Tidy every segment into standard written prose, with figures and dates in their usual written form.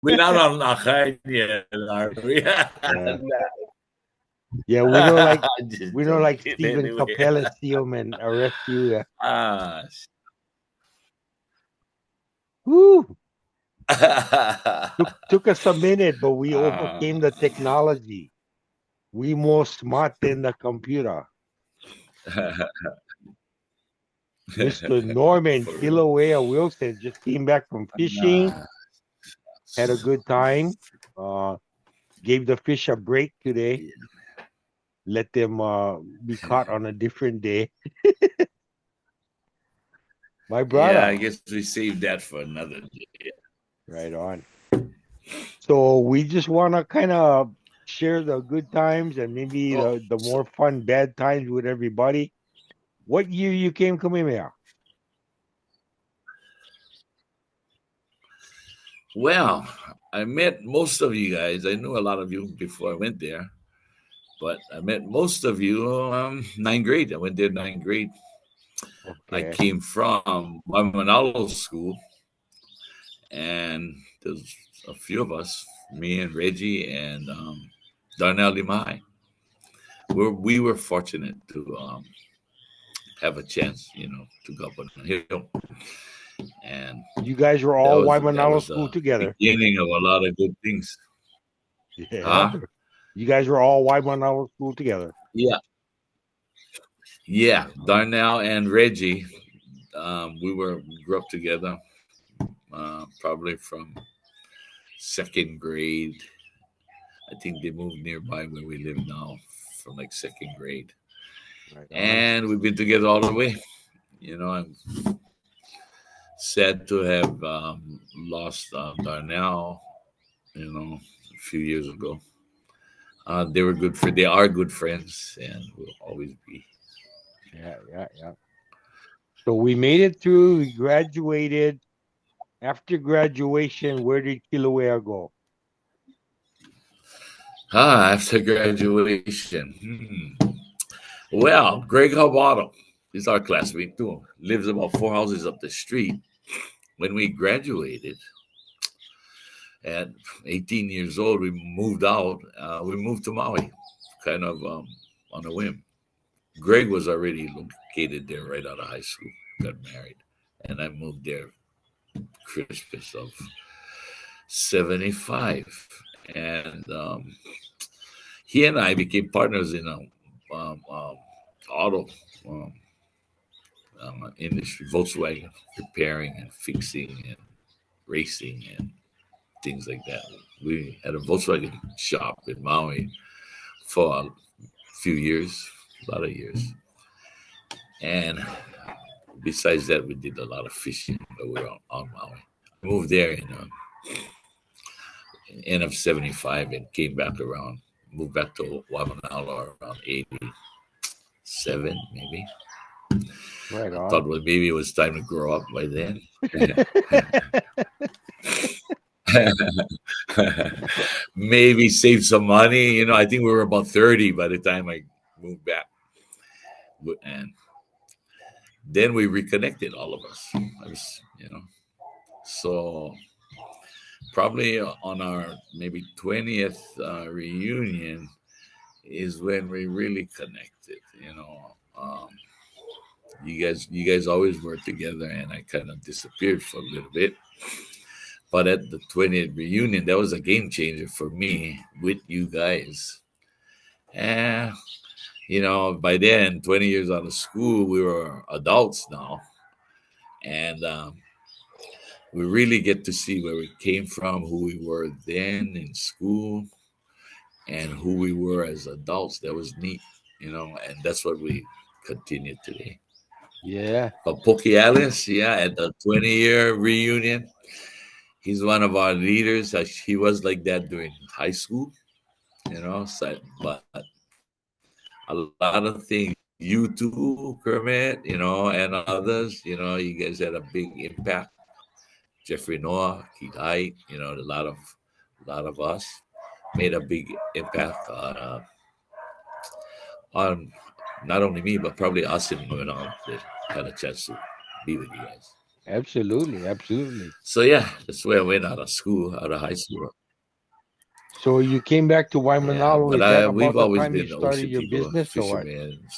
We're not on Akain yet, are we? Yeah, Just we don't like joking Stephen anyway. Capella see him and arrest you. Ah, Woo! Took us a minute, but we ah. overcame the technology. We more smart than the computer. Mr. Norman For real. Kilauea Wilson just came back from fishing, Ah, had a good time. Uh, gave the fish a break today. Let them be caught on a different day. My yeah, brother, I guess we saved that for another day. right on. So we just want to kind of share the good times and maybe Oh, the more fun bad times with everybody. What year you came, Kamehameha? well, I met most of you guys. I knew a lot of you before I went there, but I met most of you ninth grade. I went there ninth grade. I Okay. came from Manalo School, and there's a few of us, me and Reggie and Darnell Limai. We were fortunate to have a chance, to go up on the hill, and You guys were that all was that Waimanalo was School the together. beginning of a lot of good things. Yeah. Huh? You guys were all Waimanalo School together. Yeah, yeah. Darnell and Reggie, we grew up together, probably from second grade. I think they moved nearby where we live now from like second grade, Right on. and we've been together all the way. I'm sad to have lost Darnell. A few years ago. They are good friends, and will always be. Yeah, yeah, yeah. So we made it through. We graduated. After graduation, where did Kilauea go? After graduation. Well, Greg Hobottom is our classmate too. Lives about four houses up the street. When we graduated at 18 years old, we moved out. We moved to Maui, kind of on a whim. Greg was already located there right out of high school, got married, and I moved there Christmas of 75. And he and I became partners in a auto um, industry, Volkswagen, repairing and fixing and racing and things like that. We had a Volkswagen shop in Maui for a few years, a lot of years. And besides that, we did a lot of fishing, but we were on Maui. I moved there in end of 75 and came back around, moved back to Wabanalo around 87, maybe. Right I on. thought well, maybe it was time to grow up by then. Maybe save some money. I think we were about 30 by the time I moved back. And then we reconnected, all of us. So probably on our maybe 20th reunion is when we really connected. You guys always were together, and I kind of disappeared for a little bit. But at the 20th reunion, that was a game changer for me with you guys. And by then, 20 years out of school, we were adults now, and we really get to see where we came from, who we were then in school, and who we were as adults. That was neat, and that's what we continue today. Yeah. But Pokey Alice, yeah, at the 20-year reunion, he's one of our leaders. He was like that during high school. But a lot of things, you too, Kermit, and others, you guys had a big impact. Jeffrey Noah, Keith Height, a lot of us made a big impact on not only me, but probably us in Mindanao that had a chance to be with you guys. Absolutely, absolutely. So yeah, that's where I went out of school, out of high school. So you came back to Yeah, Waimanalo. but Is that we've about the always time you been started ocean your people, business, or what? fishermen.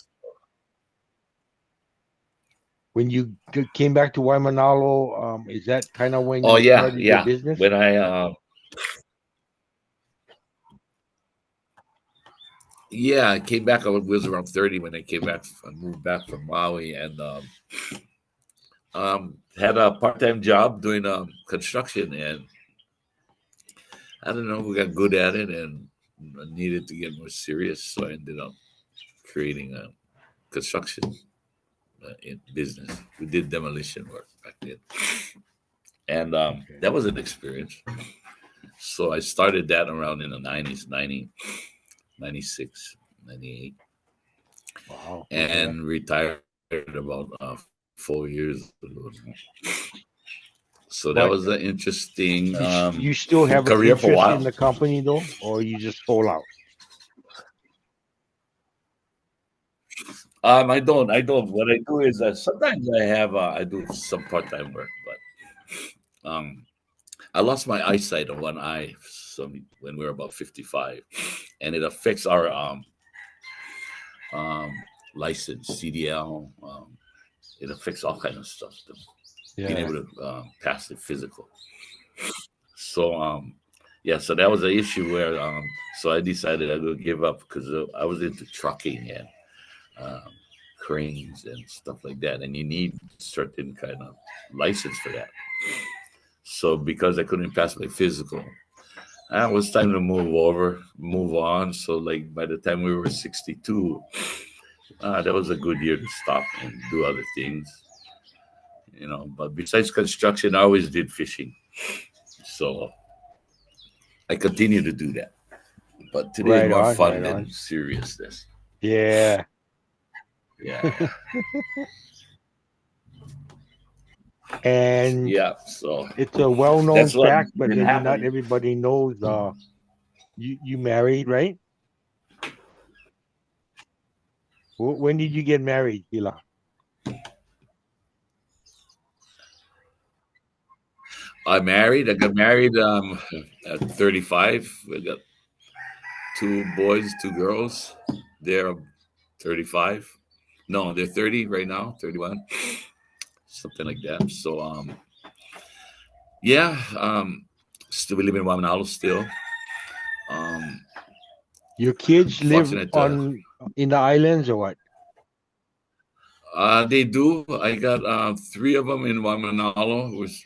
When you came back to Waimanalo, is that kind of when Oh you yeah, started your yeah. business? When I yeah, I came back. I was around 30 when I came back. I moved back from Maui and had a part-time job doing construction, and I don't know, we got good at it, and I needed to get more serious, so I ended up creating a construction in business. We did demolition work back then, and Okay. that was an experience. So I started that around in the 90s, 90, 96, 98, Wow. Okay. and retired about 4 years ago. So that But was an interesting you still have an career for a interest in while. the company though, or you just sold out? I don't. I don't. What I do is sometimes I do some part time work, but I lost my eyesight on one eye when we were about 55, and it affects our um, license CDL. It affects all kind of stuff. Being Yeah. able to pass the physical. So yeah, so that was an issue where so I decided I would give up because I was into trucking and um, cranes and stuff like that, and you need certain kind of license for that. So because I couldn't pass my physical, it was time to move on. So like by the time we were 62, that was a good year to stop and do other things, you know. But besides construction, I always did fishing, so I continue to do that. But today is Right more on. fun Right than on. seriousness. Yeah. Yeah, yeah, And yeah. So it's a well-known that's what's fact, but been maybe not happening. everybody knows. You married, right? When did you get married, Hila? I'm married. I got married at 35. We got two boys, two girls. They're 35. No, they're 30 right now, 31, something like that. So yeah, still we live in Wamanalo still. Um, Your kids live Fortunate to on in the islands or what? they do. I got three of them in Wamanalo, which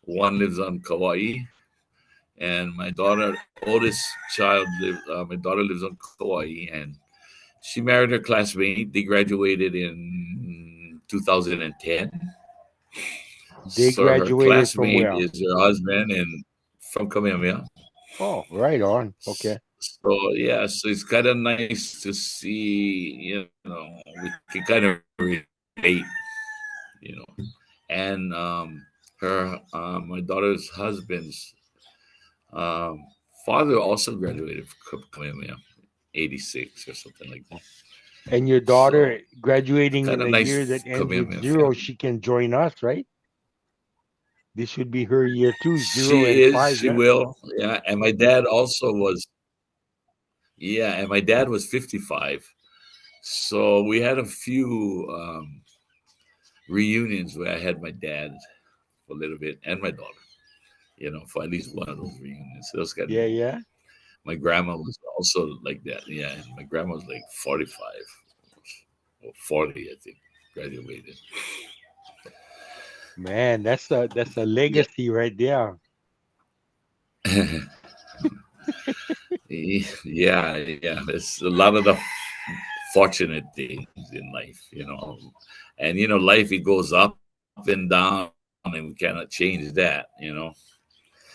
one lives on Kauai, and my daughter, oldest child, my daughter lives on Kauai, and she married her classmate. They graduated in 2010. They So her graduated from classmate where? is her husband and from Kamehameha. Oh, right on. Okay. So yeah, so it's kind of nice to see, we can kind of relate, you know. And her, my daughter's husband's um, father also graduated from Kamehameha, 86 or something like that. And your So daughter graduating kind in of a year nice that ends with Kamehameha zero, family. she can join us, right? This would be her year too, 0 and 5, She yeah? will, yeah. And my dad also was, yeah, and my dad was 55. So we had a few reunions where I had my dad for a little bit and my daughter, for at least one of those reunions. So that was kind of Yeah, neat. yeah. My grandma was also like that. Yeah, and my grandma was like 45 or 40, I think, graduated. Man, that's a Yeah. legacy right there. Yeah, yeah. There's a lot of the fortunate things in life. And life it goes up and down, and we cannot change that.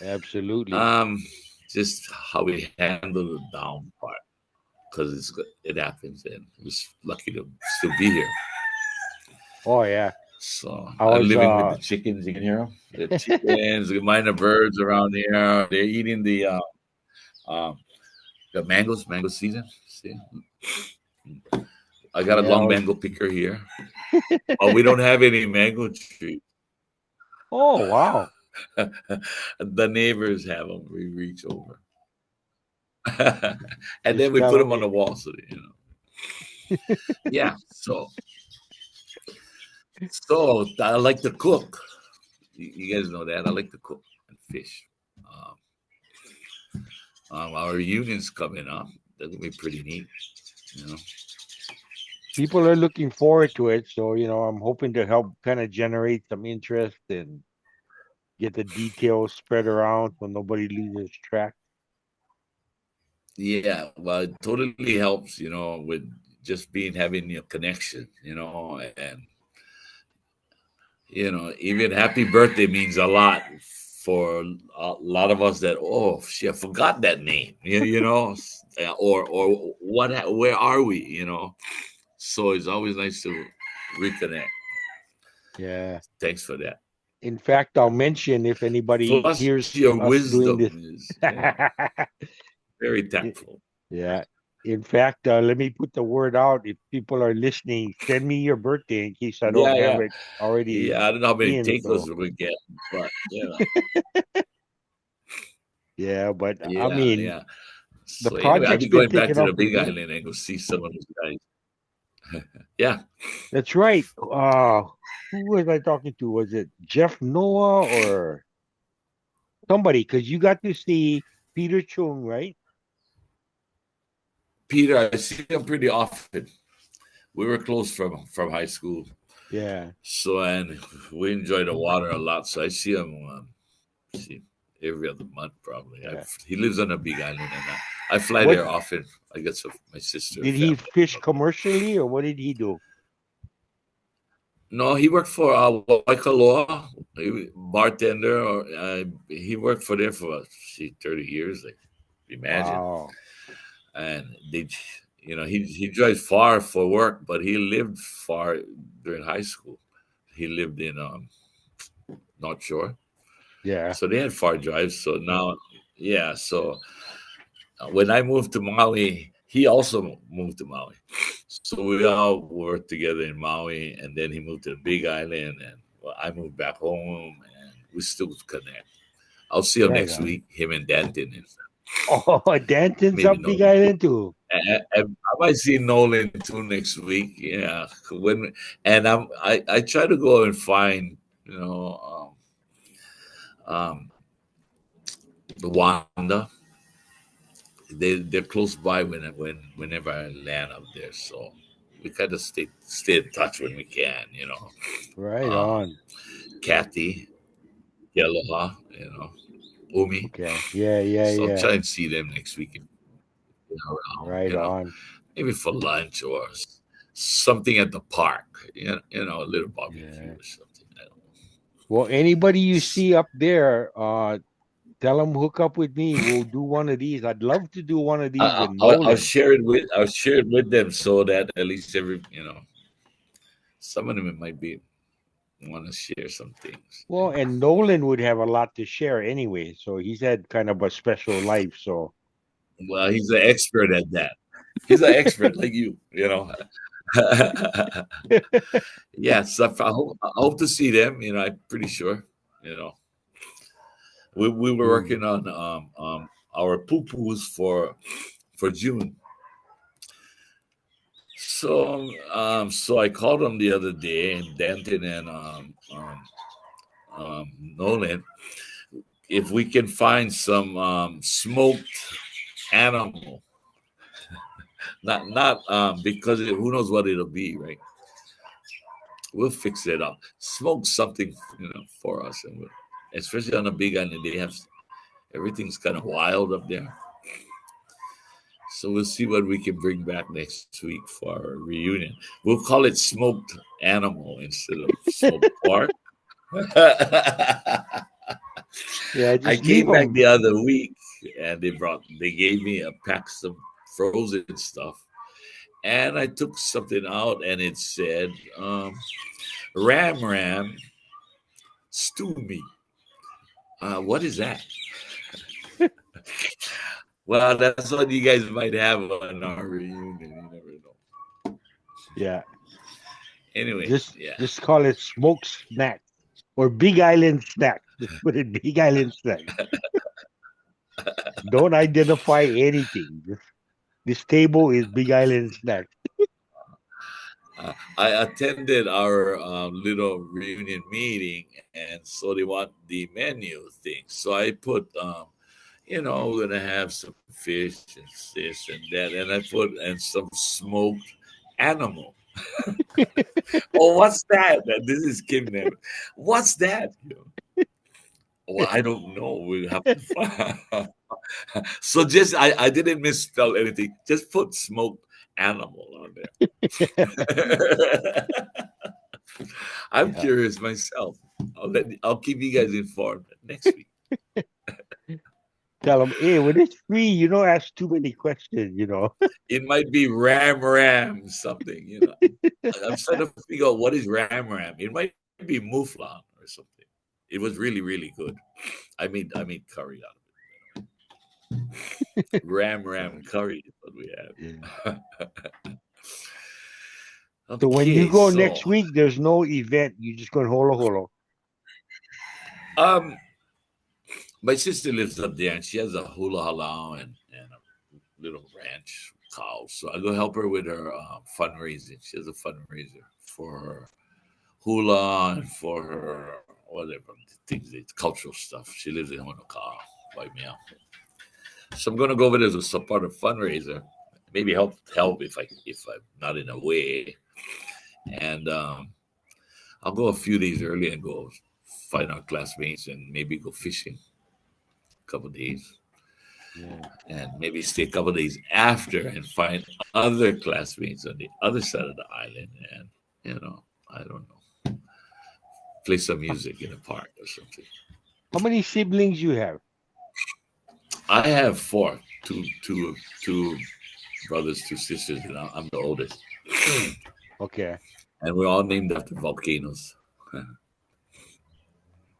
Absolutely. Um, just how we handle the down part, because it happens, and we're lucky to still be here. Oh yeah. So I I'm was living with the chickens. You can hear them. The chickens, the minor birds around here. They're eating um, the mangoes, mango season. See, I got a yeah, I long was mango picker here. Oh, we don't have any mango trees. Oh, wow. The neighbors have them. We reach over, and then Just we tell put them them on it. the wall. So yeah. So I like to cook. You guys know that I like to cook and fish. Um, our reunion's coming up. That'll be pretty neat. You know. People are looking forward to it. So, I'm hoping to help kind of generate some interest and get the details spread around so nobody loses track. Yeah, well, it totally helps. With just being having your connection. And even happy birthday means a lot for a lot of us that, oh shit, I forgot that name, or where are we. So it's always nice to reconnect. Yeah. Thanks for that. In fact, I'll mention if anybody Plus hears your us doing wisdom this. is very tactful. Yeah. In fact, let me put the word out. If people are listening, send me your birthday in case I don't Yeah, have yeah, it already yeah. I don't know how many in. takers So, we get, but yeah, but I yeah, mean, yeah. the So anyway, I'll project's be been going back taken to off the with Big me. Island and go see some of those guys. Yeah, That's right. Who was I talking to? Was it Jeff Noah or somebody? Because you got to see Peter Chung, right? Peter, I see him pretty often. We were close from high school, Yeah. so and we enjoy the water a lot. So I see him see every other month probably. Yeah. He lives on a Big Island, and I fly What there often. I got my sister did he family fish up there. commercially or what did he do? No, he worked for Waikoloa, bartender. Or he worked for there for 30 years. Like, imagine. Wow. And he drives far for work, but he lived far during high school. He lived in North Shore, Yeah. so they had far drives. So now, yeah. So when I moved to Maui, he also moved to Maui. So we all worked together in Maui, and then he moved to the Big Island, and well, I moved back home, and we still connect. I'll see him Right next on. week. Him and Danton, and Oh, Danton's maybe up Big Nolan. Island too. I might see Nolan too next week. Yeah, and I try to go and find um, the Wanda. They're close by whenever I land up there. So we kind of stay in touch when we can. Right Um, on. Kathy, Yellow, Umi. Okay. Yeah, yeah, So I'll yeah. try and see them next week if they're around. Right on. Maybe for lunch or something at the park. A little barbecue Yeah. or something. I don't know. Well, anybody you see up there, tell them hook up with me. We'll do one of these. I'd love to do one of these with I'll Nolan. share it with them so that at least some of them might be want to share some things. Well, and Nolan would have a lot to share anyway. So he's had kind of a special life. So Well, he's an expert at that. He's an expert like you. Yes, I hope to see them. I'm pretty sure. You know, we were Mm, working on our poo-poos for June. So I called them the other day, and Danton and Nolan, if we can find some smoked animal, not because who knows what it'll be, right? We'll fix it up. Smoke something, for us, and especially on a big island, they have everything's kind of wild up there. So we'll see what we can bring back next week for our reunion. We'll call it smoked animal instead of smoked pork. yeah, I just leave came back them. the other week and they gave me a pack of some frozen stuff. And I took something out and it said ram stew meat. What is that? Well, that's what you guys might have on our reunion. You never know. Yeah, Anyway, just yeah. just call it smoked snack. Or Big Island snacks. Just put it Big Island snacks. Don't identify anything. This table is Big Island snacks. I attended our little reunion meeting, and so they want the menu thing. So I put, we're gonna have some fish and this and that, and I put and some smoked animal. Oh, what's that? This is Kim. Name. What's that? Well, I don't know. We have to find. So just I didn't misspell anything. Just put smoked animal on there. I'm Yeah. curious myself. I'll keep you guys informed next week. Tell them, hey, when it's free, you don't ask too many questions. It might be Ram something. I'm trying to figure out what is Ram. It might be Mouflon or something. It was really good. I made curry out of it. Ram curry is what we Yeah. have. So when you Okay, go so next week, there's no event. You just go to holo holo. um my sister lives up there and she has a hula halau and a little ranch cow. So I go help her with her fundraising. She has a fundraiser for her hula and for her whatever things, cultural stuff. She lives in Honokaa by me out. So I'm gonna go over there as a part of fundraiser. Maybe help if I'm not in a way. And I'll go a few days early and go find our classmates and maybe go fishing a couple days. Yeah. And maybe stay a couple days after and find other classmates on the other side of the island and I don't know, play some music in a park or something. How many siblings you have? I have four, two brothers, two sisters, and I'm the oldest. Okay. And we're all named after volcanoes.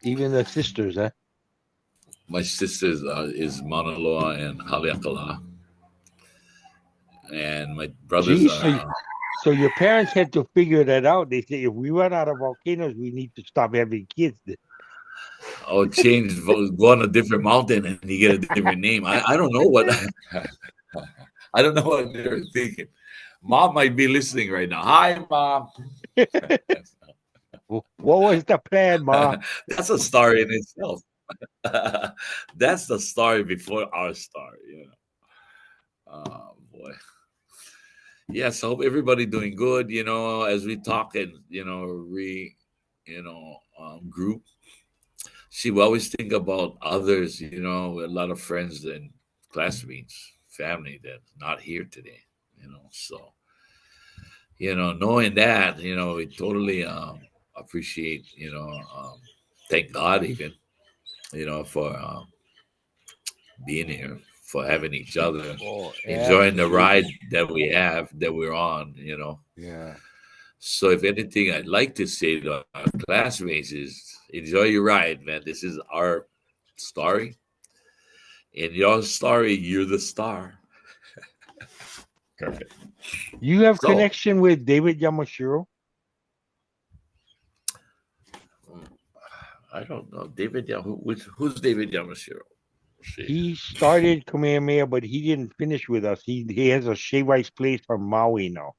Even the sisters, huh? My sisters is Mauna Loa and Haleakala, and my brothers Geez, are so your parents had to figure that out. They say if we run out of volcanoes, we need to stop having kids. go on a different mountain and you get a different name. I don't know what I don't know what they're thinking. Mom might be listening right now. Hi, mom. What was the plan, Ma? That's a story in itself. That's the story before our story. Oh boy. Yes, I hope everybody doing good. As we talk and group. See, we always think about others. A lot of friends and classmates, family that's not here today. So knowing that, we totally appreciate. Thank God even for being here, for having each other, Oh, enjoying the ride absolutely. that we have, that we're on. Yeah. So, if anything, I'd like to say to our classmates is enjoy your ride, man. This is our story. In your story, you're the star. Perfect. You have So, connection with David Yamashiro? I don't know. David, who's David Yamashiro? Let's see. He started Kamehameha, but he didn't finish with us. He has a shave ice place from Maui now.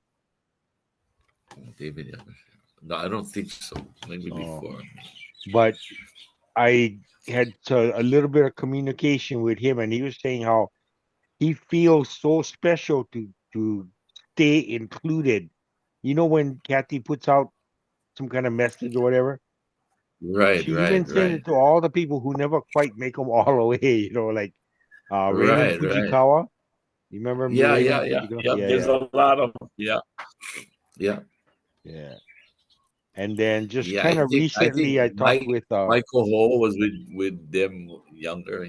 David Yamashiro. No, I don't think so. Maybe Oh, before. but I had a little bit of communication with him, and he was saying how he feels so special to stay included. You know when Kathy puts out some kind of message or whatever, Right, she even right, sends right. it to all the people who never quite make them all the way. Like Raymond Right, right. Fujikawa. You remember Yeah, yeah, Raymond yeah. Fujikawa? Yep. Yeah, There's yeah, a lot of yeah, yeah. yeah. And then just Yeah, I kind of think I think recently, I talked Mike with Michael Ho was with them younger,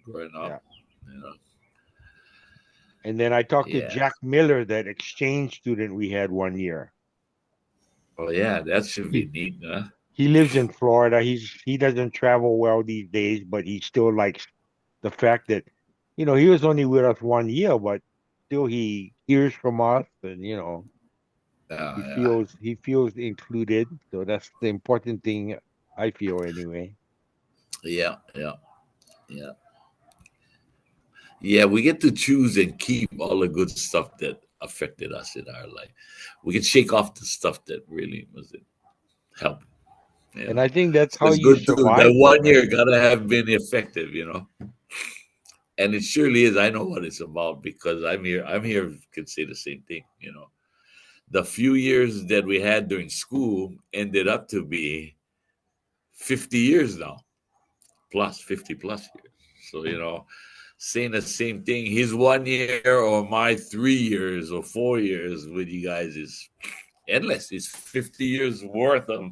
growing up. yeah, You know. and then I talked to Yeah. Jack Miller, that exchange student we had one year. Oh yeah, that should be He neat, huh? he lives in Florida. He doesn't travel well these days, but he still likes the fact that he was only with us one year, but still he hears from us, and he Yeah. feels he feels included. So that's the important thing I feel anyway. Yeah, yeah, yeah, yeah. We get to choose and keep all the good stuff that affected us in our life. We can shake off the stuff that really was it help. You And know, I think that's so how it's you good too. That survive, though, one right? year gotta have been effective. And it surely is. I know what it's about because I'm here. I'm here. Could say the same thing. The few years that we had during school ended up to be 50 years now, plus 50 plus years. So saying the same thing. His 1 year or my 3 years or 4 years with you guys is endless. It's 50 years worth of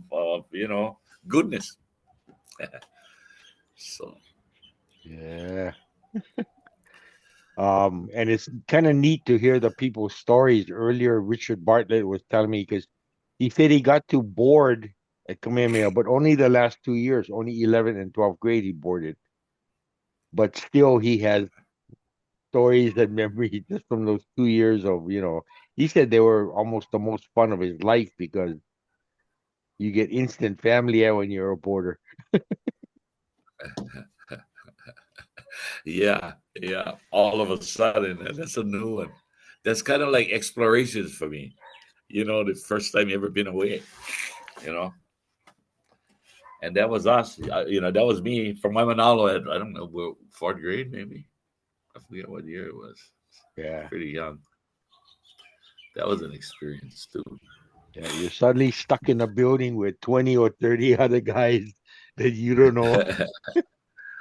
goodness. So Yeah. And it's kind of neat to hear the people's stories. Earlier, Richard Bartlett was telling me because he said he got too bored at Kamehameha, but only the last 2 years, only 11th and 12th grade, he boarded. But still, he has stories and memories just from those 2 years he said they were almost the most fun of his life because you get instant family out when you're a boarder. yeah, yeah. All of a sudden, that's a new one. That's kind of like explorations for me. The first time you ever been away. You know, and that was us. That was me from my Manalo at I don't know, fourth grade maybe. I forget what year it was. Yeah. Pretty young. That was an experience too. Yeah, you're suddenly stuck in a building with 20 or 30 other guys that you don't know,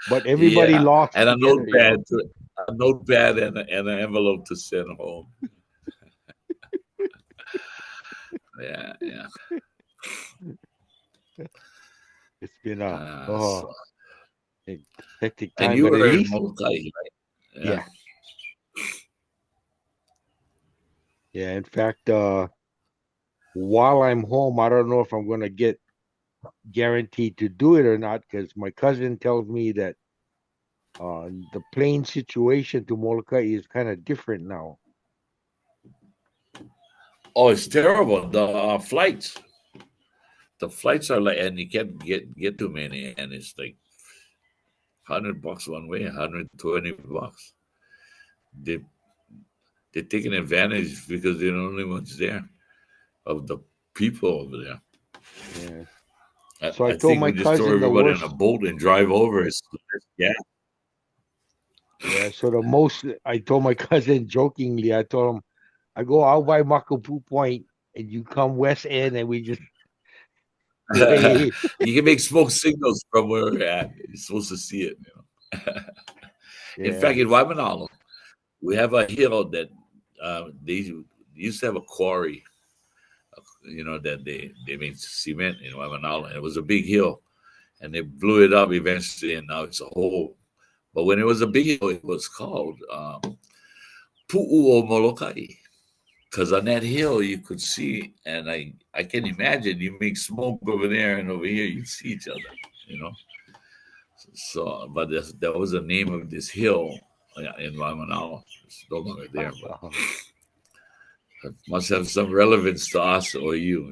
but everybody Yeah, laughs and a together, notepad, and an envelope to send home. Yeah, yeah. It's been So, a hectic and time, you but at were in least, Molokai, right? Yeah. yeah, yeah. In fact, while I'm home, I don't know if I'm going to get guaranteed to do it or not because my cousin tells me that the plane situation to Molokai is kind of different now. Oh, it's terrible. The flights are like, and you can't get too many, and it's like $100 one way, $120. They they're taking advantage because they're the only ones there of the people over there. Yeah. I, So I I told think my we just throw cousin the everybody on a worst. boat and drive over. Yeah. Yeah. So the most I told my cousin jokingly, I told him I go out by Makapu Point and you come west end and we just play. You can make smoke signals from where we're at. You're supposed to see it. In fact, Yeah. in Waimanalo, we have a hill that they used to have a quarry, that they made cement in Waimanalo. And it was a big hill, and they blew it up eventually, and now it's a hole. But when it was a big hill, it was called Pu'u o Molokai. Because on that hill you could see, and I can imagine you make smoke over there and over here you see each other, you know. So, but that was the name of this hill in Waimanalo. It's no longer there, but it must have some relevance to us or and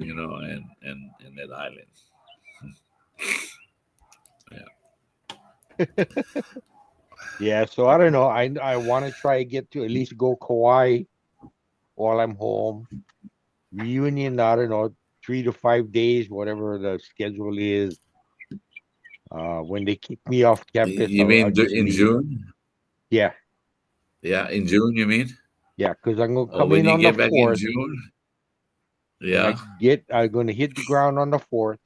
that island. Yeah. Yeah. So I don't know. I want to try to get to at least go Kauai while I'm home. Reunion, I don't know, 3 to 5 days, whatever the schedule is. When they kick me off campus, You I'll mean just in leave. June? Yeah, Yeah, in June. You mean? yeah, because I'm gonna Oh, come when in you on the get back in fourth. June? When I Yeah. get, I'm gonna hit the ground on the fourth.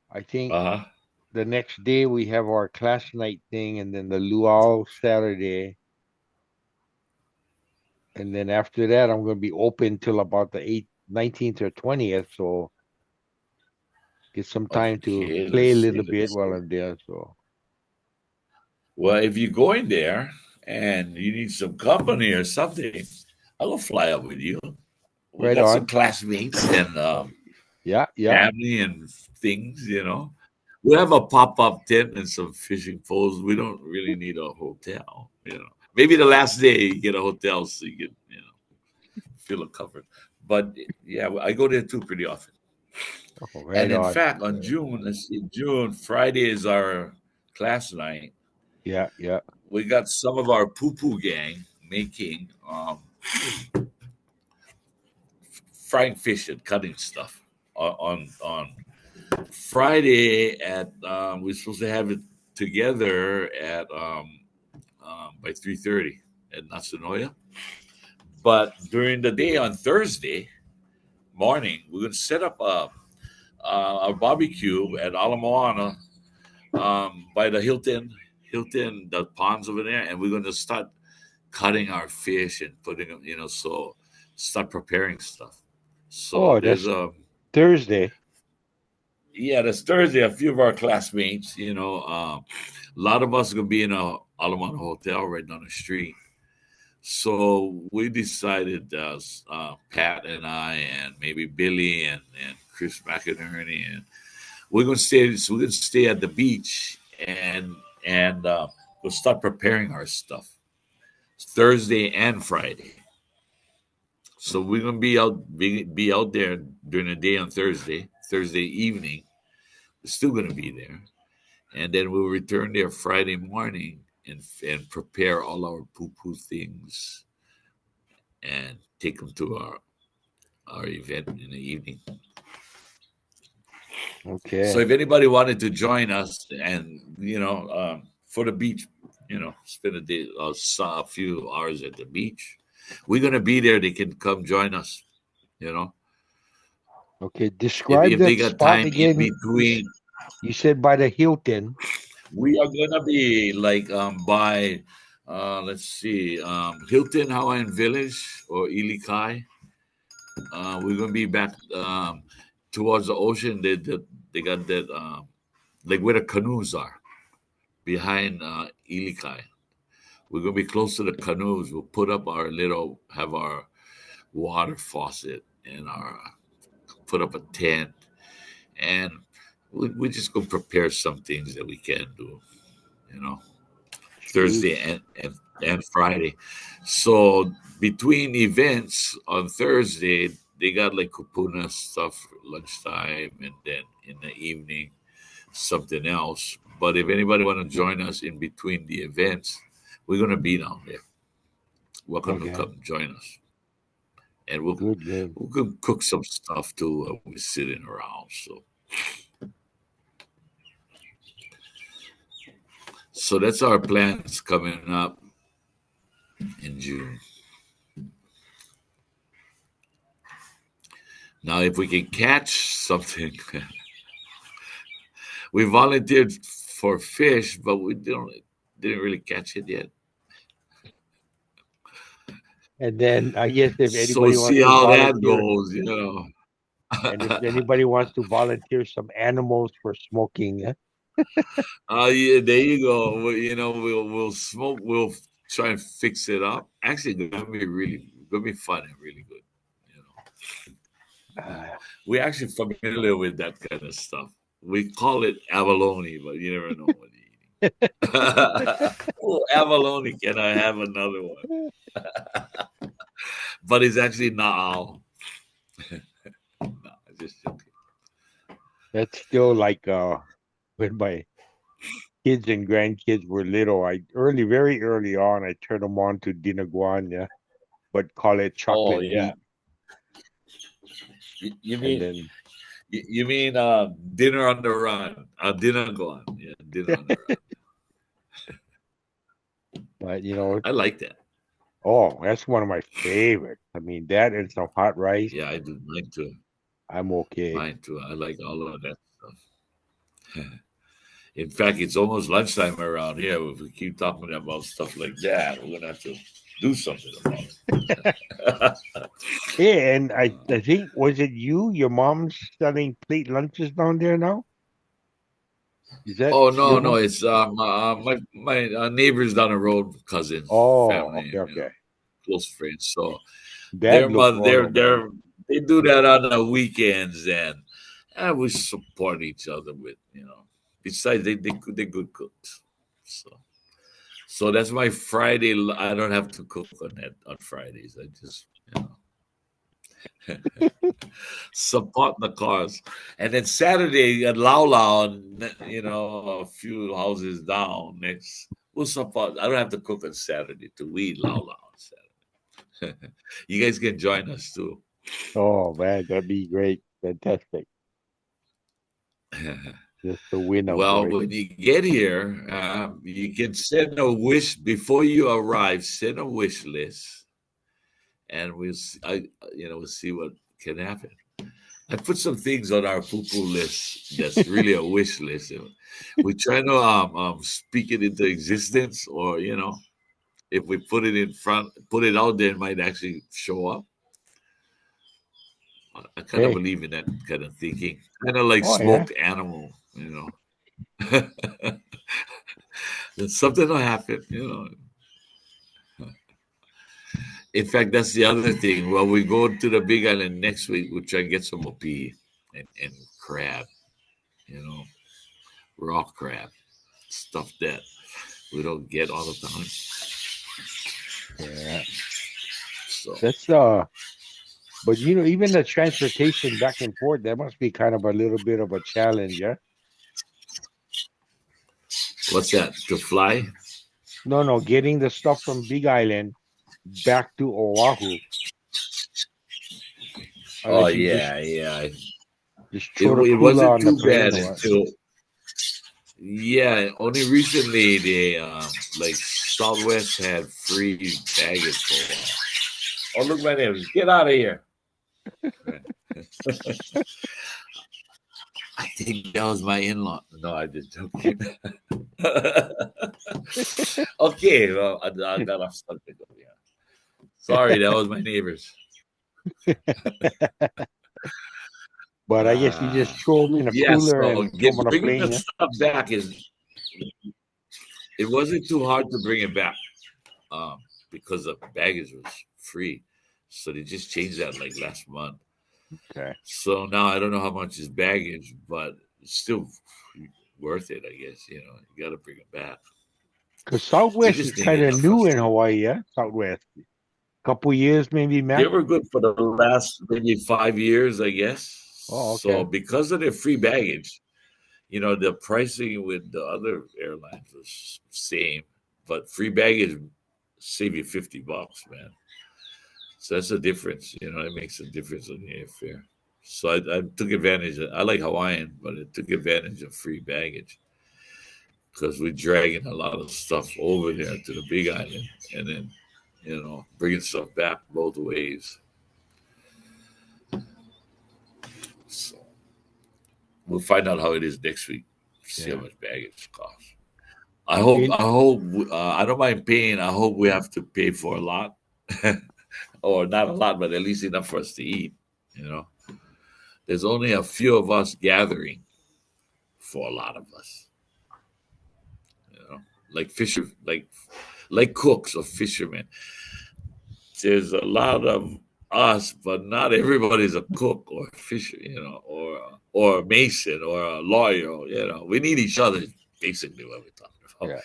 I think Uh huh. the next day we have our class night thing, and then the luau Saturday, and then after that I'm gonna be open till about the 8th, 19th or 20th. So get some time to Okay. play Let's a see. little bit Let's while see. I'm there. So Well, if you're going there and you need some company or something, I'll fly up with you. We right got some on. classmates and Yeah, yeah. family and things. We have a pop-up tent and some fishing poles. We don't really need a hotel. Maybe the last day you get a hotel so you can feel it covered. But yeah, I go there too pretty often. Oh, And right in on. fact, on June, let's see, June, Friday is our class night. Yeah, yeah. We got some of our poo poo gang making frying fish and cutting stuff on Friday at we're supposed to have it together at by 3:30 at Natsunoya. But during the day on Thursday morning, we're gonna set up a barbecue at Ala Moana by the Hilton, the ponds over there, and we're gonna start cutting our fish and putting them, so start preparing stuff. So Oh, there's that's a Thursday. yeah, this Thursday, a few of our classmates, a lot of us are gonna be in a Alamana hotel right down the street. So we decided, Pat and I, and maybe Billy and Chris McInerney, and we're gonna stay. So we're gonna stay at the beach and we'll start preparing our stuff Thursday and Friday. So we're gonna be out there during the day on Thursday evening. We're still gonna be there, and then we'll return there Friday morning and prepare all our poo poo things and take them to our event in the evening. So Okay. if anybody wanted to join us and for the beach, spend a day, a few hours at the beach, we're gonna be there. They can come join us. You know, Okay. if Describe if they that got spot time in again. between. You said by the Hilton. We are gonna be like by let's see, Hilton Hawaiian Village or Ilikai. We're gonna be back towards the ocean. They got that like where the canoes are behind Ilikai. We're gonna be close to the canoes. We'll put up have our water faucet and our put up a tent, and we just go prepare some things that we can do. You know. Shoot. Thursday and Friday. So between events on Thursday, they got like kupuna stuff lunchtime, and then in the evening something else. But if anybody want to join us in between the events, we're gonna be down there. Welcome to Okay. come join us, and we'll Good, good. we can cook some stuff too. We're sitting around, so that's our plans coming up in June. Now, if we can catch something, we volunteered for fish, but we didn't really catch it yet. And then I guess if So anybody see wants to how that volunteer, goes. and if anybody wants to volunteer some animals for smoking, Yeah, there you go. We'll smoke. We'll try and fix it up. Actually, gonna be fun and really good. You know, uh, we're actually familiar with that kind of stuff. We call it abalone, but you never know what you're eating. Oh, abalone! Can I have another one? But it's actually not. No, I'm just joking. that's still like when my kids and grandkids were little. Very early on, I turned them on to Dinaguan, but call it Oh chocolate yeah. meat, You and mean then dinner on the run? Dinner go on. Yeah, dinner on the run. but I like that. oh, that's one of my favorites. I mean, that and some hot rice, Yeah, I do. Mine too. I'm okay. Mine too. I like all of that stuff. In fact, it's almost lunchtime around here. If we keep talking about stuff like that, we're gonna have to do something about it. Yeah, and I think was it your mom's selling plate lunches down there now? Is that Oh your no, no, mom? it's my neighbors down the road, cousins, Oh, family, okay, okay. close friends. So That their look, mother, oh no, man. they do that on the weekends, and we support each other with. Besides, they good cooks. So that's my Friday. I don't have to cook on Fridays. I just Support the cause. And then Saturday at Lau Lau, a few houses down next. We'll support. I don't have to cook on Saturday to eat Lau Lau on Saturday. You guys can join us too. Oh man, that'd be great. Fantastic. Just the winner, Well, boy. when you get here, you can send a wish before you arrive. Send a wish list, and we'll see what can happen. I put some things on our poo-poo list that's really a wish list. We try to speak it into existence, or if we put it in front, put it out there, it might actually show up. I kind of Hey. believe in that kind of thinking, kind of like Oh yeah. smoked animal, Then something will happen. In fact, that's the other thing. Well, we go to the Big Island next week. We'll try and get some opi and crab, you know, raw crab, stuff that we don't get all the time. Yeah. So That's but even the transportation back and forth, that must be kind of a little bit of a challenge, yeah? what's that? To fly? No, no, getting the stuff from Big Island back to Oahu, Oh unless you just yeah, yeah. just It, throw the it cooler wasn't on the too plane bad or what. until only recently they like Southwest had free baggage for a while. Oh look, my name. Get out of here. I think that was my in-law. No, I did joking. Okay, well, I got off subject. Yeah. Sorry, that was my neighbors. But I guess you Uh, just throw them in a yeah, cooler so and throw them on a bringing the plane, yeah? stuff back it wasn't too hard to bring it back um, because the baggage was free. So they just changed that like last month. Okay. So now I don't know how much is baggage, but it's still worth it, I guess. You got to bring it back. Because We Southwest is just need kind of enough new in frustration. Hawaii, yeah? Southwest. Couple years maybe, They Mac. were good for the last maybe 5 years, I guess. Oh, So okay. because of their free baggage, the pricing with the other airlines was same, but free baggage save you $50, man. So that's a difference. It makes a difference on the airfare. So I took advantage. I like Hawaiian, but I took advantage of free baggage because we're dragging a lot of stuff over there to the Big Island, and then bringing stuff back both ways. So we'll find out how it is next week. See how Yeah. much baggage costs. I hope. In I hope. I don't mind paying. I hope we have to pay for a lot, or not a lot, but at least enough for us to eat. You know, there's only a few of us gathering for a lot of us. Like fisher, like cooks or fishermen. There's a lot of us, but not everybody's a cook or fisher. Or a mason or a lawyer. We need each other. Basically, what we're talking about. yeah.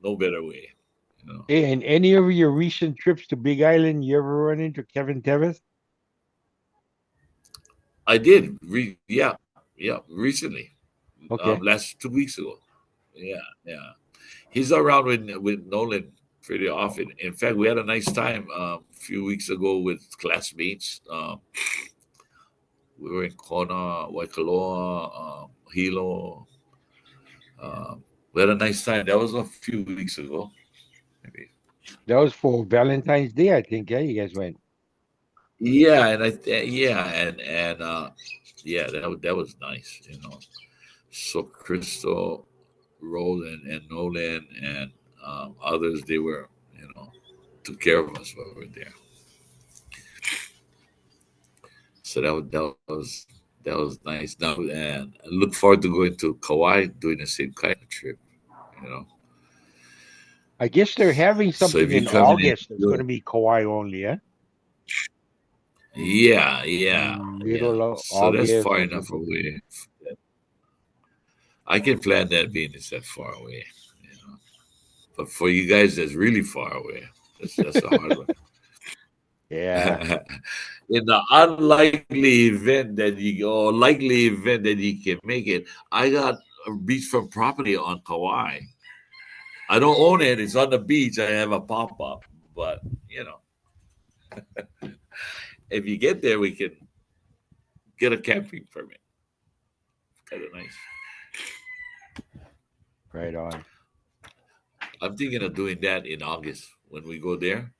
No better way. You know. Hey, and any of your recent trips to Big Island, you ever run into Kevin Tevis? I did. Yeah. Recently, Okay. last 2 weeks ago. Yeah. He's around with Nolan pretty often. In fact, we had a nice time a few weeks ago with classmates. We were in Kona, Waikoloa, Hilo. We had a nice time. That was a few weeks ago. Maybe. That was for Valentine's Day, I think. Yeah, you guys went. Yeah, and yeah, that was nice. So Crystal, Roland, and Nolan, and others, they were took care of us while we were there. So that was nice. Now, and I look forward to going to Kauai, doing the same kind of trip. You know, I guess they're having so if something you in come in, August that's going to be Kauai only, yeah? yeah. Middle of So that's August far or enough something. away. I can plan that being it's that far away. You know, but for you guys, that's really far away. That's a hard one. Yeah. in the unlikely event that you or likely event that you can make it, I got a beachfront property on Kauai. I don't own it. It's on the beach. I have a pop up, but you know, if you get there, we can get a camping permit. Kind of nice. Right on. I'm thinking of doing that in August when we go there.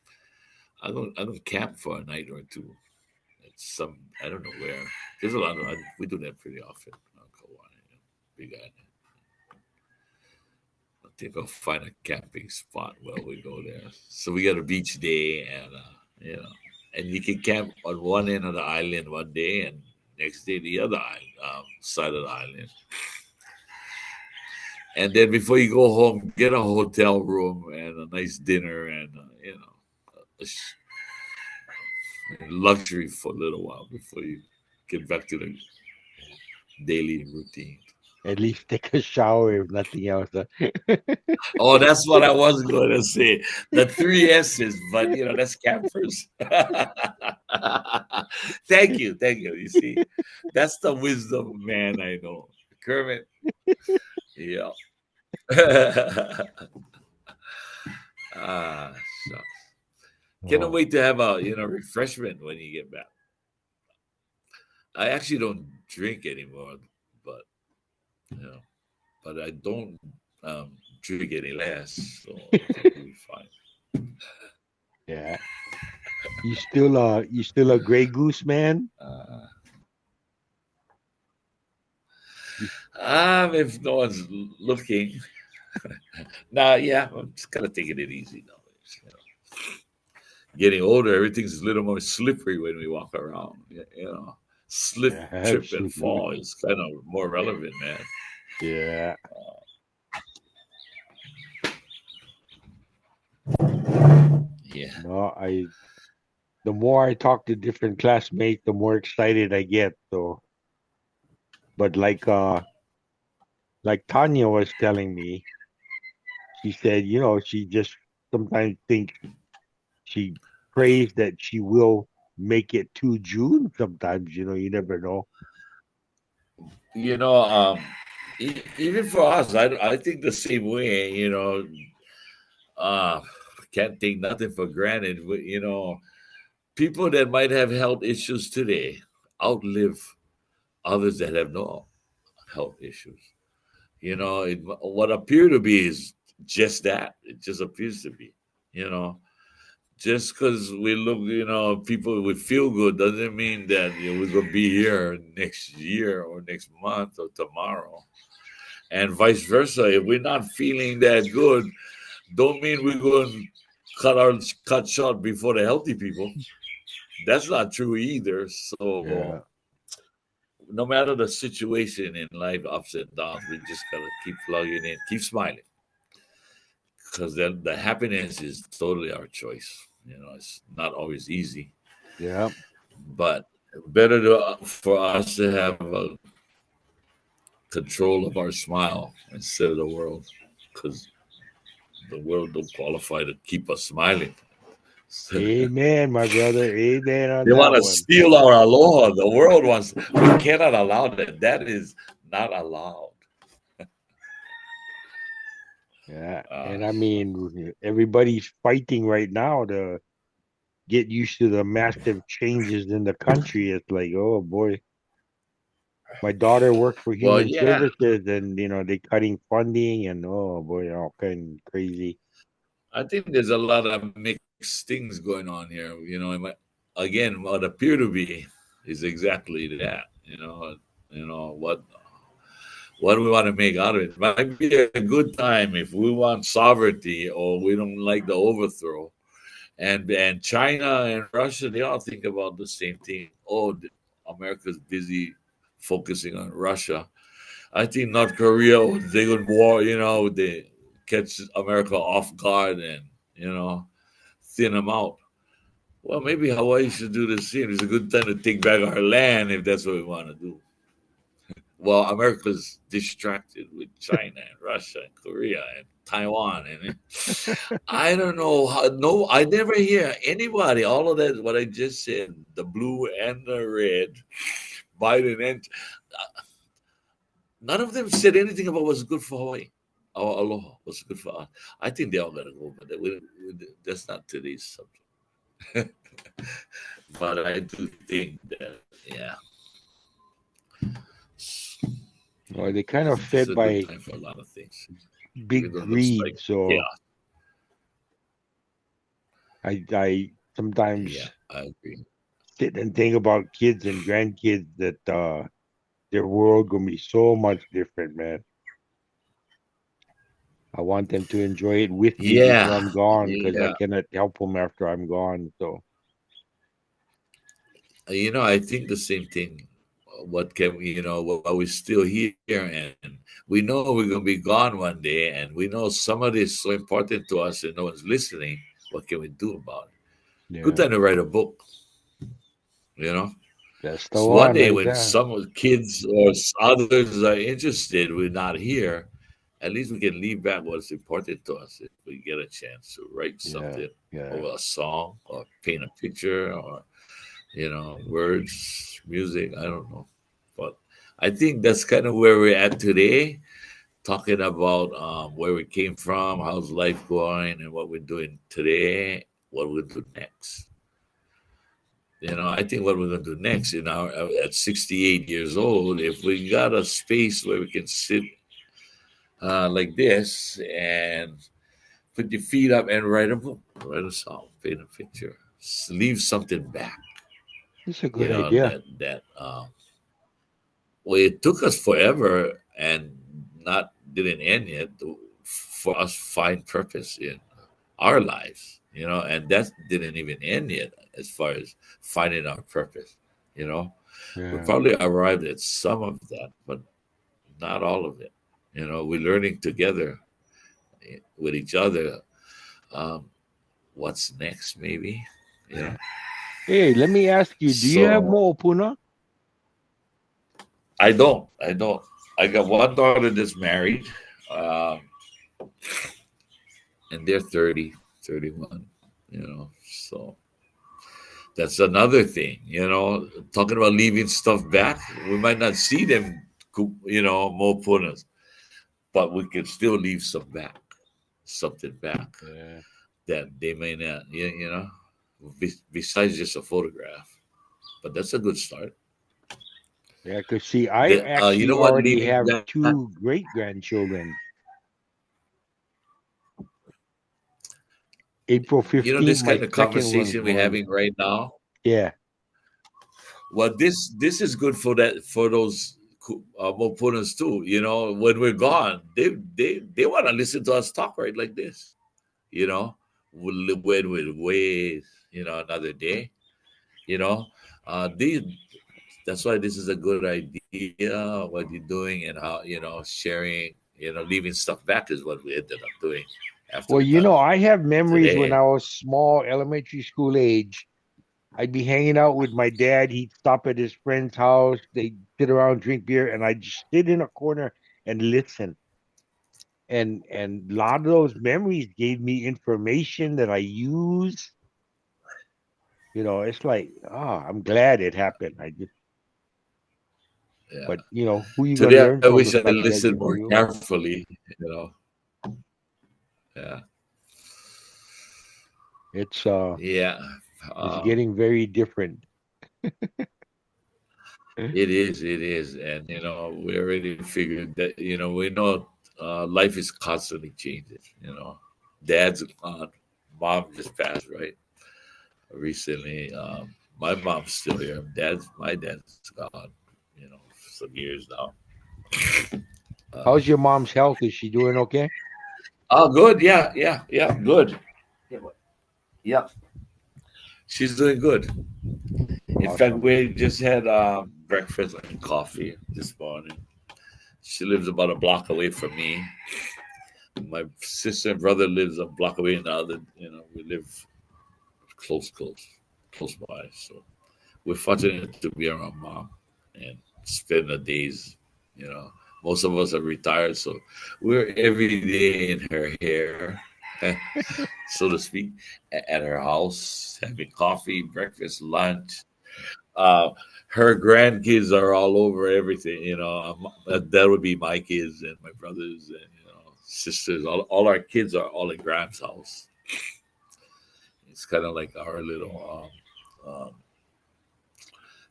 I'm gonna camp for a night or two. It's some I don't know where. There's a lot of we do that pretty often on Kauai. Big Island. I think I'll find a camping spot while we go there. So we got a beach day, and and you can camp on one end of the island one day, and next day the other island, side of the island. And then before you go home, get a hotel room and a nice dinner, and luxury for a little while before you get back to the daily routine. At least take a shower if nothing else. Oh, that's what I was going to say. The three S's, but that's campers. Thank you, thank you. You see, that's the wisdom, man. I know, Kermit. Yeah. Ah, shucks. Cannot Oh, wait to have a refreshment when you get back. I actually don't drink anymore, but you know, but I don't drink any less, so I think we'll be fine. yeah. You still a gray goose man? Uh, You- if no one's looking, nah, yeah, I'm just kind of taking it easy nowadays. Getting older, everything's a little more slippery when we walk around. Slip, Yeah, trip, and fall absolutely. is kind of more relevant, man. Yeah. Yeah. No, the more I talk to different classmates, the more excited I get. So, but like Tanya was telling me, she said, she just sometimes thinks she prays that she will make it to June. Sometimes, you never know. You know, even for us, I think the same way. Uh, can't take nothing for granted. People that might have health issues today outlive others that have no health issues. What appear to be is just that. It just appears to be. You know, just because we look, people we feel good doesn't mean that we're gonna be here next year or next month or tomorrow, and vice versa. If we're not feeling that good, don't mean we're going to cut short before the healthy people. That's not true either. So Yeah. no matter the situation in life, ups and downs, we just gotta keep plugging in, keep smiling, because then the happiness is totally our choice. It's not always easy, Yeah. but better for us to have control of our smile instead of the world, because the world don't qualify to keep us smiling. Amen, my brother. Amen on They want that to one. steal our aloha. The world wants. We cannot allow that. That is not allowed. Yeah. Uh, And I mean, everybody's fighting right now to get used to the massive changes in the country. It's like, oh boy. My daughter worked for well, human yeah, services and they cutting funding and oh boy, all kind of crazy. I think there's a lot of mixed things going on here. Again, what appear to be is exactly that. What do we want to make out of it? Might be a good time if we want sovereignty or we don't like the overthrow. And China and Russia, they all think about the same thing. Oh, America's busy focusing on Russia. I think North Korea, they would war. They catch America off guard and thin them out. Well, maybe Hawaii should do the same. It's a good time to take back our land if that's what we want to do. well, America's distracted with China and Russia and Korea and Taiwan, and I don't know how. No, I never hear anybody. All of that, what I just said, the blue and the red, Biden and none of them said anything about what's good for Hawaii. Our aloha, what's good for us. I think they all gotta go, but that's not today's subject. But I do think that, yeah, Well, they kind of this is fed a good by time for a lot of things, even big though it looks like greed. So chaos. I Yeah, sometimes I agree. sit and think about kids and grandkids that their world gonna be so much different, man. I want them to enjoy it with me before Yeah, I'm gone because I yeah. cannot help them after I'm gone. So I think the same thing. What can we, while we're still here and we know we're going to be gone one day and we know somebody is so important to us and no one's listening, what can we do about it? Good yeah, time to write a book, you know? that's the So one one day right when there. some kids or others are interested, we're not here, at least we can leave back what's important to us if we get a chance to write Yeah, something yeah, or a song or paint a picture or words, music. I don't know, but I think that's kind of where we're at today, talking about where we came from, how's life going, and what we're doing today, what we'll do next. I think what we're going to do next, at 68 years old, if we got a space where we can sit like this and put your feet up and write a book, write a song, paint a picture, leave something back. it's a good idea. Well, it took us forever and not didn't end yet for us find purpose in our lives, and that didn't even end yet as far as finding our purpose, you know. We Yeah, probably arrived at some of that, but not all of it. We're learning together with each other. Um, what's next, maybe, you know. yeah. Hey, let me ask you: do you have So more opuna? I don't. I got one daughter that's married. Um, and they're 30, 31. So that's another thing, talking about leaving stuff back. We might not see them, more punas, but we can still leave something back Yeah, that they may not, besides just a photograph. But that's a good start. yeah. Cause see, I You actually know what, already leaving have back, two great grandchildren. April this 15th, my kind of second one's conversation we're born. having right now. Yeah, Well, this is good for those opponents too. When we're gone, they want to listen to us talk right like this. When we're way another day. You know, these that's why this is a good idea. What you're doing and how sharing. Leaving stuff back is what we ended up doing after well, we're done I have memories when today. I was small, elementary school age. I'd be hanging out with my dad. He'd stop at his friend's house. They'd sit around, drink beer, and I'd just sit in a corner and listen. And a lot of those memories gave me information that I use. It's like, I'm glad it happened. I just, Yeah. but who you gonna Today learn I from wish if I not listened judging more you? carefully. You know. Yeah. It's Yeah. it's Um, getting very different. it is. It is. And we already figured that. We know life is constantly changing. Dad's gone. Mom just passed, right? Recently. My mom's still here. My dad's gone. Some years now. How's your mom's health? Is she doing okay? Oh, good. Yeah. Yeah. Yeah. Good. Yeah. She's doing good. In fact, Awesome. we just had breakfast and coffee this morning. She lives about a block away from me. My sister and brother lives a block away now. That we live close by. So we're fortunate to be around mom and spend the days. You know, most of us are retired, so we're every day in her hair, so to speak, at her house, having coffee, breakfast, lunch. Uh, Her grandkids are all over everything. That would be my kids and my brothers and sisters. All our kids are all at Grand's house. It's kind of like our little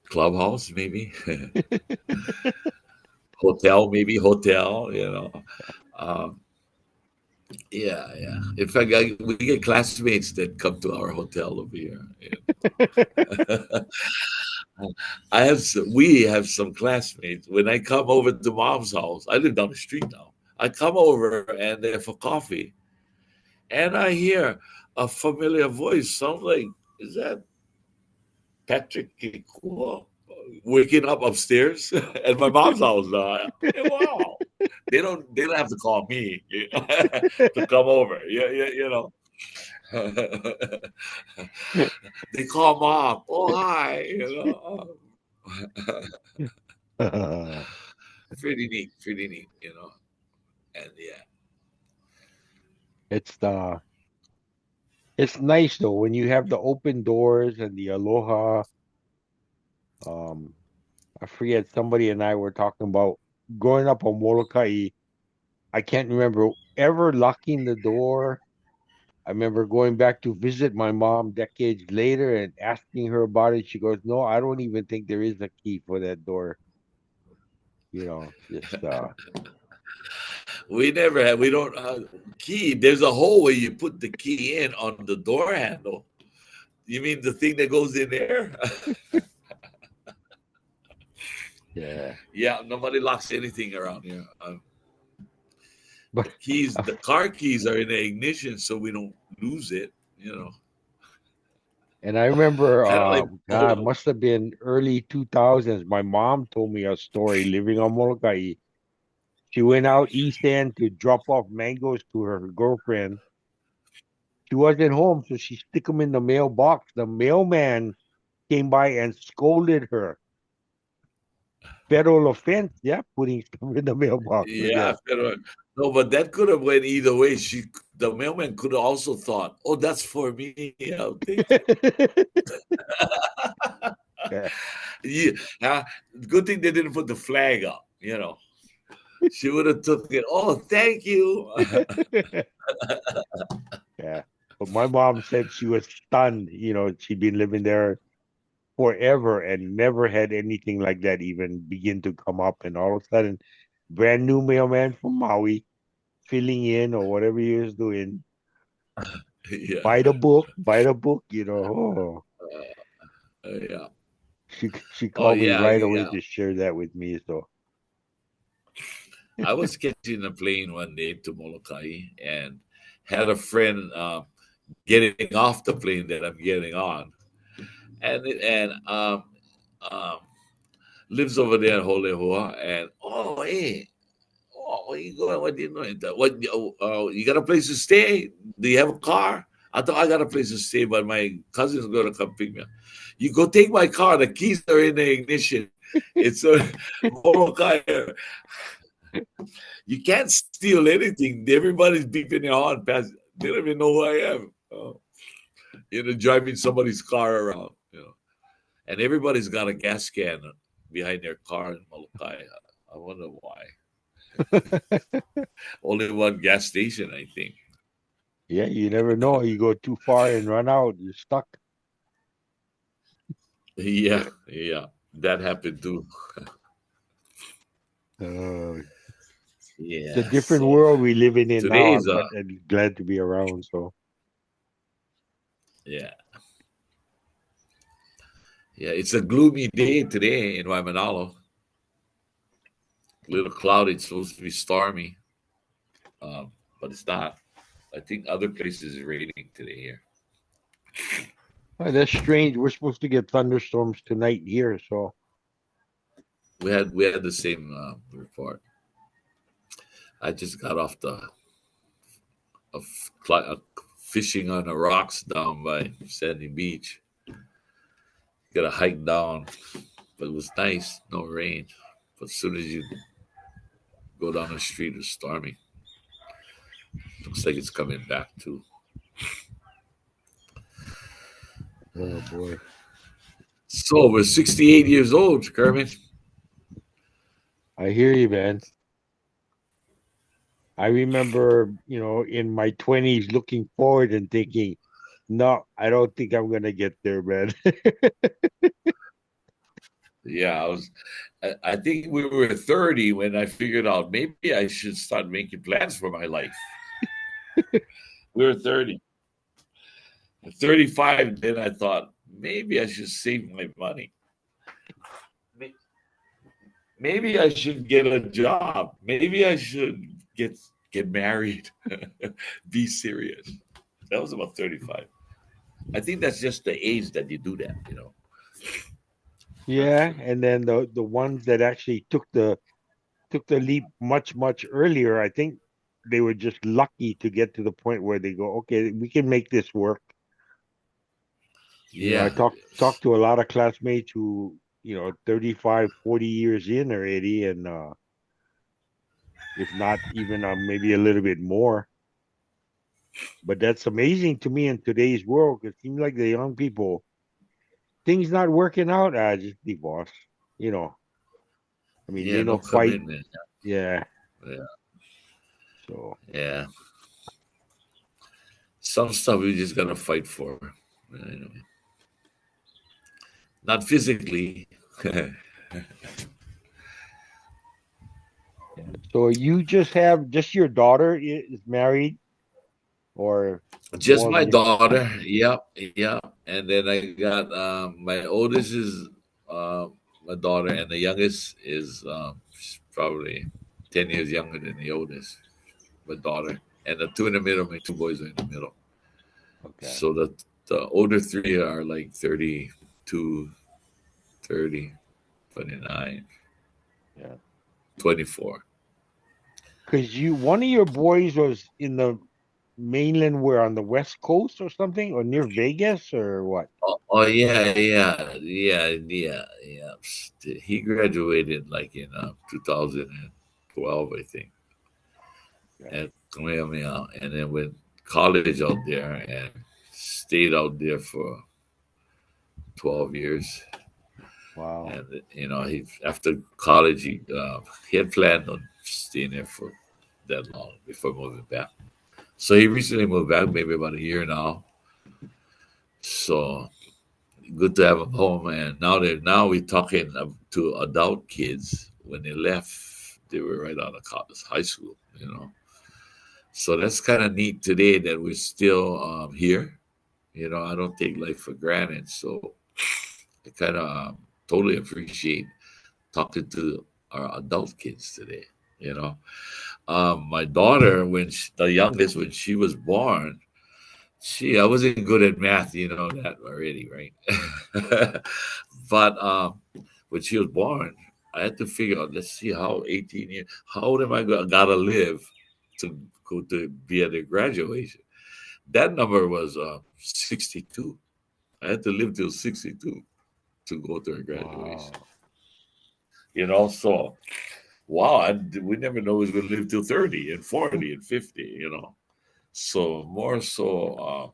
clubhouse, maybe hotel, maybe hotel. Um, yeah, yeah. In fact, we get classmates that come to our hotel over here. We have some classmates. When I come over to mom's house, I live down the street now. I come over and they're for coffee, and I hear a familiar voice. Sounds like, is that Patrick Kikua waking up upstairs at my mom's house now? Wow. They don't have to call me to come over. Yeah, yeah, they call mom. Oh, hi. Pretty neat, pretty neat. And yeah, it's it's nice though when you have the open doors and the aloha. Um, I forget somebody and I were talking about growing up on Molokai. I can't remember ever locking the door. I remember going back to visit my mom decades later and asking her about it. She goes, "No, I don't even think there is a key for that door." Just we never have. We don't key. There's a hole where you put the key in on the door handle. You mean the thing that goes in there? yeah. Yeah, nobody locks anything around here. But The keys, the car keys are in the ignition, so we don't lose it. and I remember, Kind of like God, must have been early 2000s. My mom told me a story living on Molokai. She went out east end to drop off mangoes to her girlfriend. She wasn't home, so she stick them in the mailbox. The mailman came by and scolded her. Federal offense, yeah, putting stuff in the mailbox. I yeah, guess. no, but that could have went either way. The mailman could have also thought, "Oh, that's for me. I'll take it." Yeah. Yeah, uh, good thing they didn't put the flag up. She would have took it. Oh, thank you. Yeah. But my mom said she was stunned. She'd been living there forever and never had anything like that even begin to come up. And all of a sudden, brand new mailman from Maui filling in or whatever he was doing. Yeah, Buy the book. yeah. She Oh, called me yeah, right away yeah. to share that with me. So I was catching a plane one day to Molokai and had a friend getting off the plane that I'm getting on, and um, lives over there in Holehua. And hey, where you going? What do you know? What you got a place to stay? Do you have a car? I thought I got a place to stay, but my cousin's going to come pick me up. You go take my car. The keys are in the ignition. It's a Molokai. You can't steal anything. Everybody's beeping their horn past. They don't even know who I am. Driving somebody's car around. And everybody's got a gas can behind their car in Molokai. I wonder why. Only one gas station, I think. yeah, you never know. You go too far and run out, you're stuck. Yeah, yeah, that happened too. Uh, it's a Yeah, different so world we living in now, today's but I'm glad to be around. So yeah, yeah, it's a gloomy day today in Waimanalo. A little cloudy. It's supposed to be stormy, but it's not. I think other places is raining today here. that's strange. We're supposed to get thunderstorms tonight here. So We had the same report. I just got off the of fishing on the rocks down by Sandy Beach. Got to hike down, but it was nice, no rain. But as soon as you go down the street is stormy. Looks like it's coming back too. Oh boy. So we're 68 years old, Kermit. I hear you, man. I remember, in my 20s looking forward and thinking, no, I don't think I'm gonna get there, man. Yeah, I think we were 30 when I figured out maybe I should start making plans for my life. We were 30. At 35, then I thought maybe I should save my money. Maybe I should get a job. Maybe I should get married. Be serious. That was about 35. I think that's just the age that you do that. That's Yeah, and then the ones that actually took the leap much earlier, I think they were just lucky to get to the point where they go, okay, we can make this work. I yeah. talked to a lot of classmates who, 35, 40 years in already, and if not even maybe a little bit more. But that's amazing to me in today's world. It seems like the young people, things not working out, just divorce. You know, I mean, Yeah, they no don't fight. commitment. Yeah. Yeah. So, Yeah. Some stuff we just gotta fight for. You know. Not physically. yeah. So you just your daughter is married, or Just more of my you? daughter. Yep. Yep. And then I got my oldest is my daughter, and the youngest is she's probably 10 years younger than the oldest, my daughter. And the two in the middle, my two boys are in the middle. Okay. So the older three are like 32, 30, 29, Yeah. 24. Because one of your boys was in the mainland, where on the West Coast or something, or near Vegas or what? Oh yeah, yeah. He graduated like in 2012, I think, Yeah. at Kamehameha, and then went college out there and stayed out there for 12 years. Wow. And he after college he had planned on staying there for that long before moving back. So he recently moved back, maybe about a year now. So good to have them home. And now we're talking to adult kids. When they left, they were right out of college, high school. So that's kind of neat today that we're still here. I don't take life for granted. So I kind of totally appreciate talking to our adult kids today. You know, my daughter, the youngest, when she was born, I wasn't good at math. You know that already, right? But when she was born, I had to figure out. Let's see how 18 years. How old am I gotta live to go to be at the graduation? That number was 62. I had to live till 62 to go to her graduation. Wow. So wow, we never know who's going to live till 30 and 40 and 50. So more so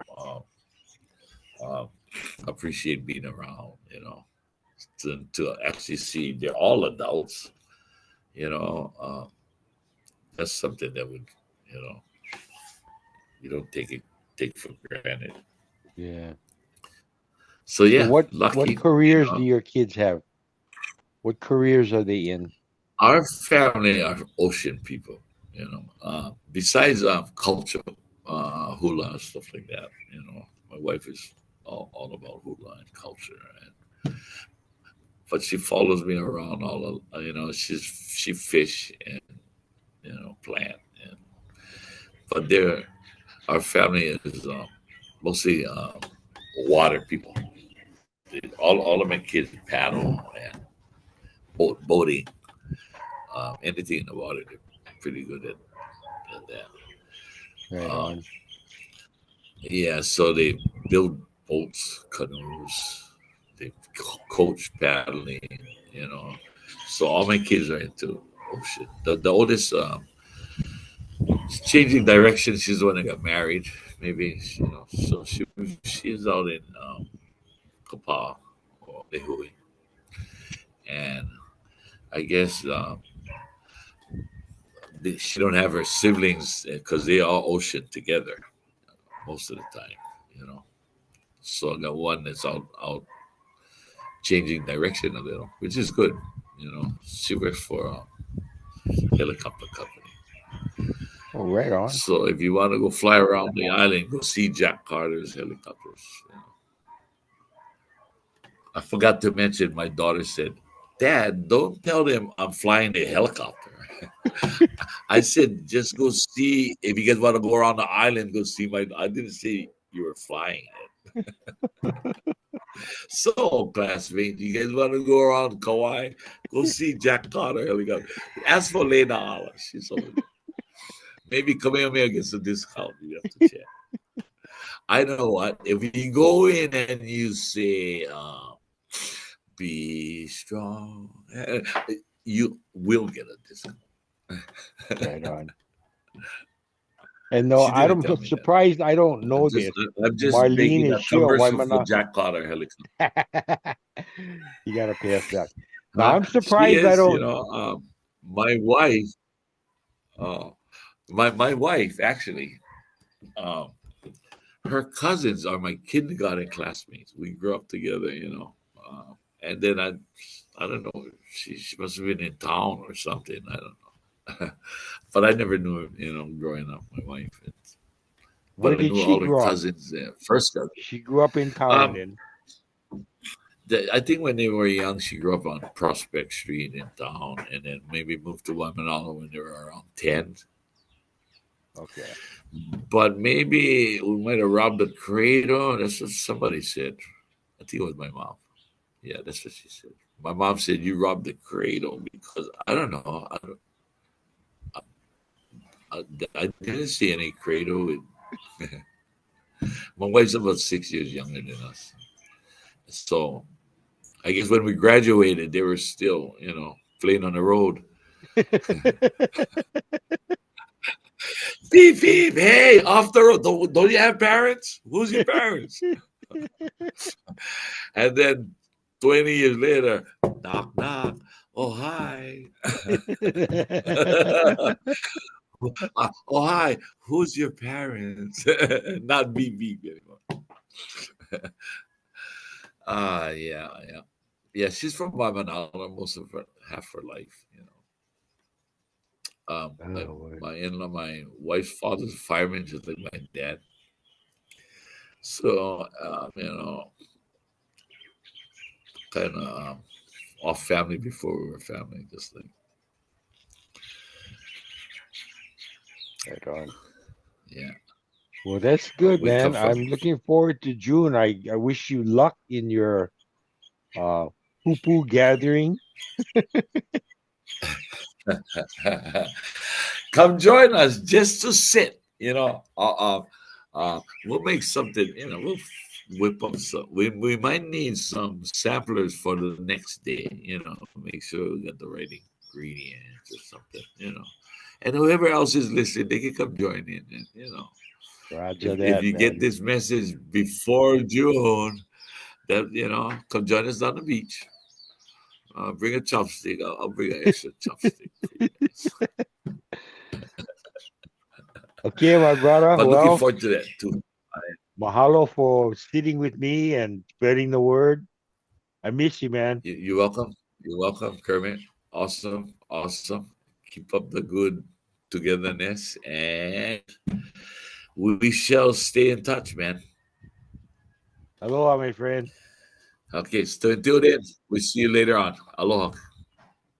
appreciate being around, to actually see they're all adults. You know, that's something that you know, you don't take for granted. Yeah. So So yeah, what lucky. careers do your kids have? What careers are they in? Our family are ocean people. Besides culture, hula and stuff like that. My wife is all about hula and culture, but she follows me around she fish and plant, but our family is mostly water people. All of my kids paddle and boating, anything in the water. They're pretty good at that. Right Um, on. yeah, so they build boats, canoes. They coach paddling. So all my kids are into. ocean. The oldest is changing direction. She's the one that got married. Maybe so she's out in Kapaa or Lehui, and I guess she don't have her siblings because they all ocean together most of the time. You know, so I got one that's out changing direction a little, which is good. She works for a helicopter company. Oh, right on. So if you want to go fly around the island, go see Jack Carter's helicopters. I forgot to mention, my daughter said, "Dad, don't tell them I'm flying a helicopter." I said, "Just go see. If you guys want to go around the island, go see my." I didn't say you were flying it. So, classmates, you guys want to go around Kauai? Go see Jack Carter helicopter. Ask for Lena Allah. She's over there. Maybe Kamehameha gets a discount. You have to check. I know what. If you go in and you say, "Be strong," you will get a discount. Right on. And no, She I'm didn't tell me that. surprised I don't I'm know just this. I'm just Marlene making is a sure. Why am commercial I for not? Jack Carter helicopter. You gotta pay us back. Now Huh? I'm She surprised I is, don't. my wife. Uh, my wife actually. Um, her cousins are my kindergarten classmates. We grew up together, and then I don't know. She must have been in town or something. I don't know. But I never knew her, growing up. My wife, Where but I did knew she all her grow up? cousins. First cousin. She grew up in town Um, then. I think when they were young, she grew up on Prospect Street in town, and then maybe moved to Waimanalo when they were around 10. Okay. But maybe we might have robbed the cradle. That's what somebody said. I think it was my mom. Yeah, that's what she said. My mom said you robbed the cradle because I don't know. I, I didn't see any cradle. My wife's about 6 years younger than us, so I guess when we graduated, they were still, playing on the road. Beep beep. Hey, off the road. Don't you have parents? Who's your parents? And then 20 years later, knock knock. Oh hi. Oh hi. Who's your parents? Not beep beep anymore. Yeah, yeah. Yeah, she's from Babanala most of her half her life, my, Oh, my in-law, my wife's father's a fireman, just like my dad. So, kind of off family before we were family, just like, right on. yeah. Well, that's But good, we come man. from. I'm looking forward to June. I wish you luck in your uh poo gathering. Come join us just to sit. We'll make something. We'll whip up some. We might need some samplers for the next day. Make sure we got the right ingredients or something. And whoever else is listening, they can come join in. And Roger if that, you get man. this message before June, that come join us on the beach. Bring a chopstick. I'll bring an extra chopstick for you guys. Okay, my brother. But looking Well, forward to that too. mahalo for sitting with me and spreading the word. I miss you, man. You're welcome. You're welcome, Kermit. Awesome. Awesome. Keep up the good togetherness and we shall stay in touch, man. Aloha, my friend. Okay, so until then, we'll see you later on. Aloha.